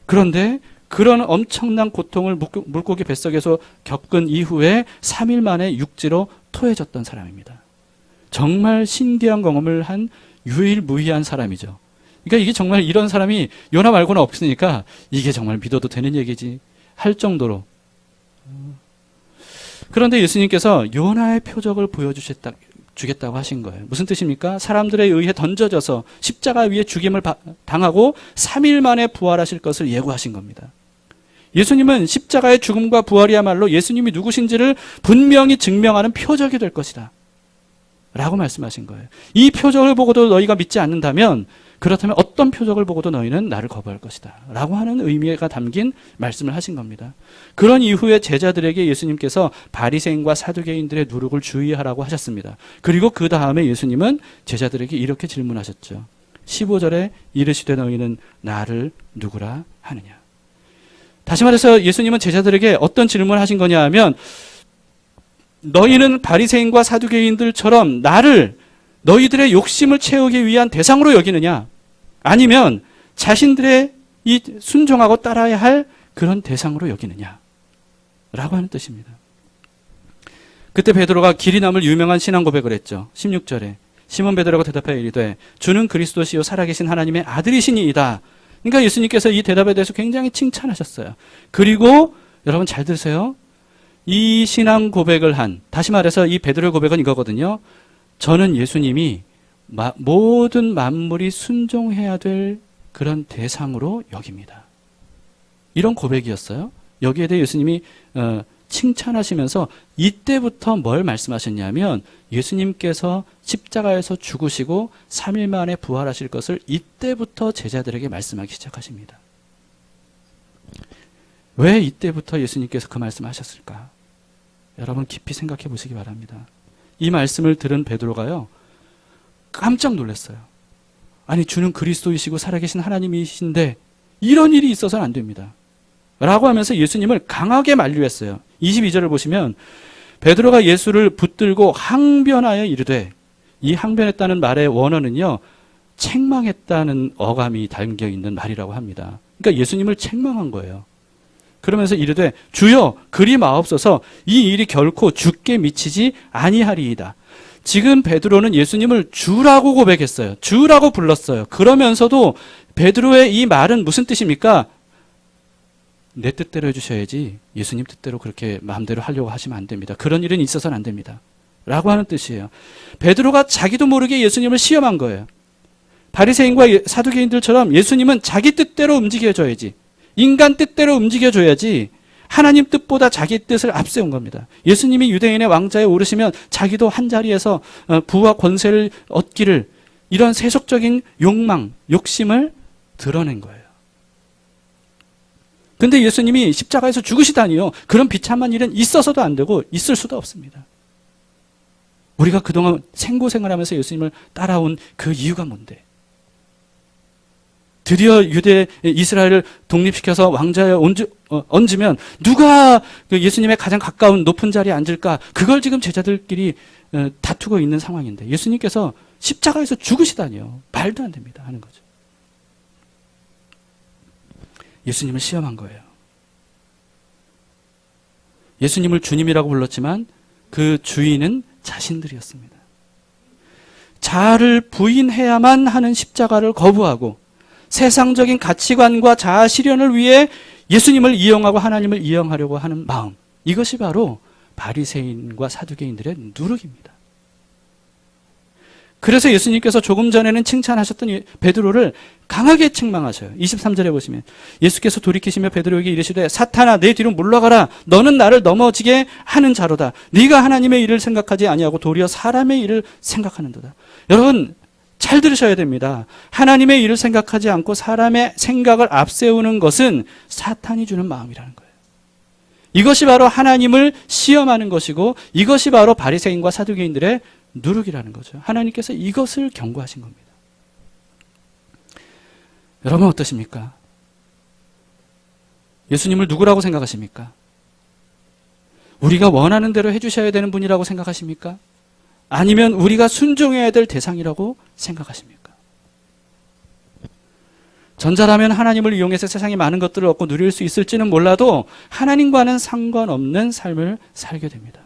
그런데 그런 엄청난 고통을 물고기 뱃속에서 겪은 이후에 3일 만에 육지로 토해졌던 사람입니다. 정말 신기한 경험을 한 유일무이한 사람이죠. 그러니까 이게 정말 이런 사람이 요나 말고는 없으니까 이게 정말 믿어도 되는 얘기지 할 정도로. 그런데 예수님께서 요나의 표적을 보여주겠다고 하신 거예요. 무슨 뜻입니까? 사람들에 의해 던져져서 십자가 위에 죽임을 당하고 3일 만에 부활하실 것을 예고하신 겁니다. 예수님은 십자가의 죽음과 부활이야말로 예수님이 누구신지를 분명히 증명하는 표적이 될 것이다 라고 말씀하신 거예요. 이 표적을 보고도 너희가 믿지 않는다면, 그렇다면 어떤 표적을 보고도 너희는 나를 거부할 것이다 라고 하는 의미가 담긴 말씀을 하신 겁니다. 그런 이후에 제자들에게 예수님께서 바리새인과 사두개인들의 누룩을 주의하라고 하셨습니다. 그리고 그 다음에 예수님은 제자들에게 이렇게 질문하셨죠. 15절에 이르시되 너희는 나를 누구라 하느냐. 다시 말해서 예수님은 제자들에게 어떤 질문을 하신 거냐 하면, 너희는 바리새인과 사두개인들처럼 나를 너희들의 욕심을 채우기 위한 대상으로 여기느냐, 아니면 자신들의 이 순종하고 따라야 할 그런 대상으로 여기느냐 라고 하는 뜻입니다. 그때 베드로가 길이 남을 유명한 신앙 고백을 했죠. 16절에 시몬 베드로가 대답하여 이르되 주는 그리스도시요 살아계신 하나님의 아들이시니이다. 그러니까 예수님께서 이 대답에 대해서 굉장히 칭찬하셨어요. 그리고 여러분 잘 들으세요. 이 신앙 고백을 다시 말해서 이 베드로의 고백은 이거거든요. 저는 예수님이 모든 만물이 순종해야 될 그런 대상으로 여깁니다. 이런 고백이었어요. 여기에 대해 예수님이 칭찬하시면서 이때부터 뭘 말씀하셨냐면, 예수님께서 십자가에서 죽으시고 3일 만에 부활하실 것을 이때부터 제자들에게 말씀하기 시작하십니다. 왜 이때부터 예수님께서 그 말씀을 하셨을까? 여러분 깊이 생각해 보시기 바랍니다. 이 말씀을 들은 베드로가요, 깜짝 놀랐어요. 아니, 주는 그리스도이시고 살아계신 하나님이신데 이런 일이 있어서는 안 됩니다 라고 하면서 예수님을 강하게 만류했어요. 22절을 보시면 베드로가 예수를 붙들고 항변하여 이르되, 이 항변했다는 말의 원어는요, 책망했다는 어감이 담겨 있는 말이라고 합니다. 그러니까 예수님을 책망한 거예요. 그러면서 이르되 주여 그리 마옵소서, 이 일이 결코 주께 미치지 아니하리이다. 지금 베드로는 예수님을 주라고 고백했어요. 주라고 불렀어요. 그러면서도 베드로의 이 말은 무슨 뜻입니까? 내 뜻대로 해주셔야지 예수님 뜻대로 그렇게 마음대로 하려고 하시면 안 됩니다. 그런 일은 있어서는 안 됩니다. 라고 하는 뜻이에요. 베드로가 자기도 모르게 예수님을 시험한 거예요. 바리새인과 사두개인들처럼 예수님은 자기 뜻대로 움직여줘야지, 인간 뜻대로 움직여줘야지 하나님 뜻보다 자기 뜻을 앞세운 겁니다. 예수님이 유대인의 왕좌에 오르시면 자기도 한 자리에서 부와 권세를 얻기를, 이런 세속적인 욕망, 욕심을 드러낸 거예요. 근데 예수님이 십자가에서 죽으시다니요, 그런 비참한 일은 있어서도 안 되고 있을 수도 없습니다. 우리가 그동안 생고생을 하면서 예수님을 따라온 그 이유가 뭔데? 드디어 이스라엘을 독립시켜서 왕좌에 얹으면 누가 그 예수님의 가장 가까운 높은 자리에 앉을까? 그걸 지금 제자들끼리 다투고 있는 상황인데 예수님께서 십자가에서 죽으시다니요, 말도 안 됩니다 하는 거죠. 예수님을 시험한 거예요. 예수님을 주님이라고 불렀지만 그 주인은 자신들이었습니다. 자아를 부인해야만 하는 십자가를 거부하고 세상적인 가치관과 자아 실현을 위해 예수님을 이용하고 하나님을 이용하려고 하는 마음, 이것이 바로 바리새인과 사두개인들의 누룩입니다. 그래서 예수님께서 조금 전에는 칭찬하셨던 베드로를 강하게 책망하셔요. 23절에 보시면 예수께서 돌이키시며 베드로에게 이르시되 사탄아 내 뒤로 물러가라. 너는 나를 넘어지게 하는 자로다. 네가 하나님의 일을 생각하지 아니하고 도리어 사람의 일을 생각하는도다. 여러분 잘 들으셔야 됩니다. 하나님의 일을 생각하지 않고 사람의 생각을 앞세우는 것은 사탄이 주는 마음이라는 거예요. 이것이 바로 하나님을 시험하는 것이고 이것이 바로 바리새인과 사두개인들의 누룩이라는 거죠. 하나님께서 이것을 경고하신 겁니다. 여러분 어떠십니까? 예수님을 누구라고 생각하십니까? 우리가 원하는 대로 해주셔야 되는 분이라고 생각하십니까? 아니면 우리가 순종해야 될 대상이라고 생각하십니까? 전자라면 하나님을 이용해서 세상에 많은 것들을 얻고 누릴 수 있을지는 몰라도 하나님과는 상관없는 삶을 살게 됩니다.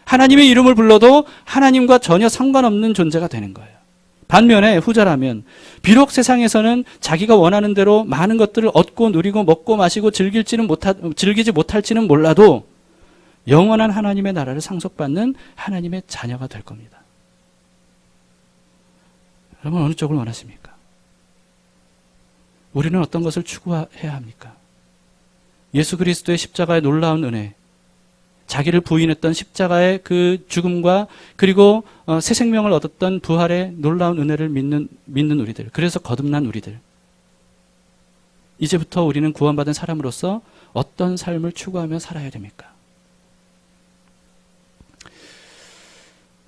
하나님의 이름을 불러도 하나님과 전혀 상관없는 존재가 되는 거예요. 반면에 후자라면 비록 세상에서는 자기가 원하는 대로 많은 것들을 얻고 누리고 먹고 마시고 즐기지 못할지는 몰라도 영원한 하나님의 나라를 상속받는 하나님의 자녀가 될 겁니다. 여러분 어느 쪽을 원하십니까? 우리는 어떤 것을 추구해야 합니까? 예수 그리스도의 십자가의 놀라운 은혜, 자기를 부인했던 십자가의 그 죽음과 그리고 새 생명을 얻었던 부활의 놀라운 은혜를 믿는 우리들, 그래서 거듭난 우리들, 이제부터 우리는 구원받은 사람으로서 어떤 삶을 추구하며 살아야 됩니까?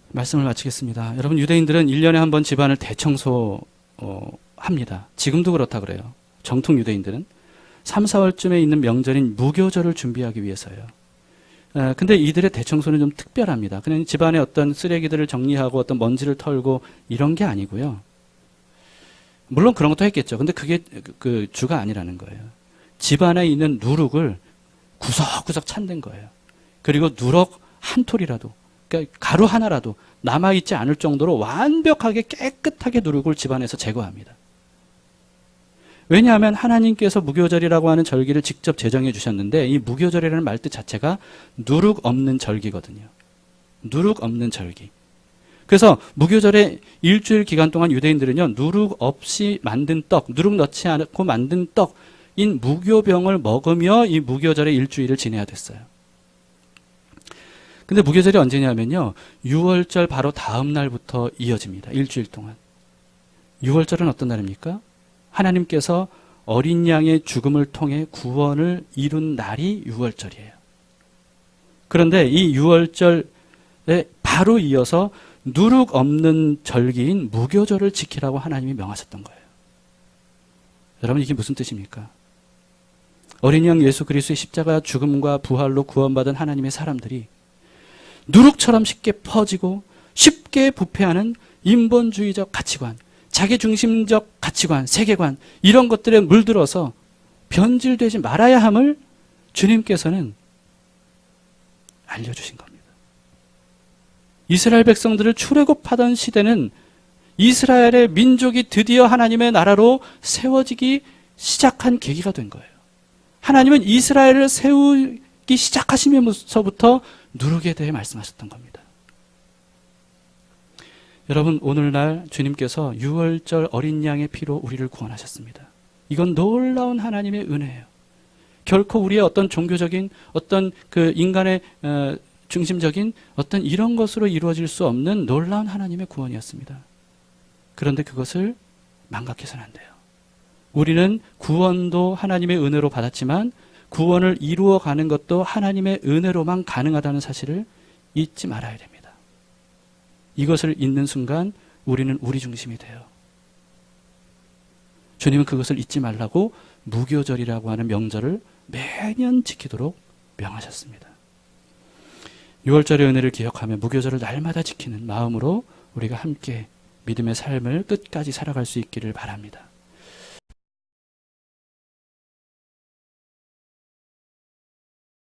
말씀을 마치겠습니다. 여러분 유대인들은 1년에 한 번 집안을 대청소합니다. 지금도 그렇다 그래요. 정통 유대인들은 3, 4월쯤에 있는 명절인 무교절을 준비하기 위해서요. 근데 이들의 대청소는 좀 특별합니다. 그냥 집안에 어떤 쓰레기들을 정리하고 어떤 먼지를 털고 이런 게 아니고요. 물론 그런 것도 했겠죠. 근데 그게 그 주가 아니라는 거예요. 집안에 있는 누룩을 구석구석 찬댄 거예요. 그리고 누럭 한 톨이라도, 그러니까 가루 하나라도 남아있지 않을 정도로 완벽하게 깨끗하게 누룩을 집안에서 제거합니다. 왜냐하면 하나님께서 무교절이라고 하는 절기를 직접 제정해 주셨는데 이 무교절이라는 말뜻 자체가 누룩 없는 절기거든요. 누룩 없는 절기. 그래서 무교절의 일주일 기간 동안 유대인들은요, 누룩 없이 만든 떡, 누룩 넣지 않고 만든 떡인 무교병을 먹으며 이 무교절의 일주일을 지내야 됐어요. 근데 무교절이 언제냐면요, 6월절 바로 다음 날부터 이어집니다. 일주일 동안. 6월절은 어떤 날입니까? 하나님께서 어린 양의 죽음을 통해 구원을 이룬 날이 6월절이에요. 그런데 이 6월절에 바로 이어서 누룩 없는 절기인 무교절을 지키라고 하나님이 명하셨던 거예요. 여러분 이게 무슨 뜻입니까? 어린 양 예수 그리스도의 십자가 죽음과 부활로 구원받은 하나님의 사람들이 누룩처럼 쉽게 퍼지고 쉽게 부패하는 인본주의적 가치관, 자기중심적 가치관, 세계관, 이런 것들에 물들어서 변질되지 말아야 함을 주님께서는 알려주신 겁니다. 이스라엘 백성들을 출애굽하던 시대는 이스라엘의 민족이 드디어 하나님의 나라로 세워지기 시작한 계기가 된 거예요. 하나님은 이스라엘을 세우기 시작하시면서부터 누룩에 대해 말씀하셨던 겁니다. 여러분, 오늘날 주님께서 유월절 어린 양의 피로 우리를 구원하셨습니다. 이건 놀라운 하나님의 은혜예요. 결코 우리의 어떤 종교적인 어떤 그 인간의 중심적인 어떤 이런 것으로 이루어질 수 없는 놀라운 하나님의 구원이었습니다. 그런데 그것을 망각해서는 안 돼요. 우리는 구원도 하나님의 은혜로 받았지만 구원을 이루어가는 것도 하나님의 은혜로만 가능하다는 사실을 잊지 말아야 됩니다. 이것을 잊는 순간 우리는 우리 중심이 돼요. 주님은 그것을 잊지 말라고 무교절이라고 하는 명절을 매년 지키도록 명하셨습니다. 6월절의 은혜를 기억하며 무교절을 날마다 지키는 마음으로 우리가 함께 믿음의 삶을 끝까지 살아갈 수 있기를 바랍니다.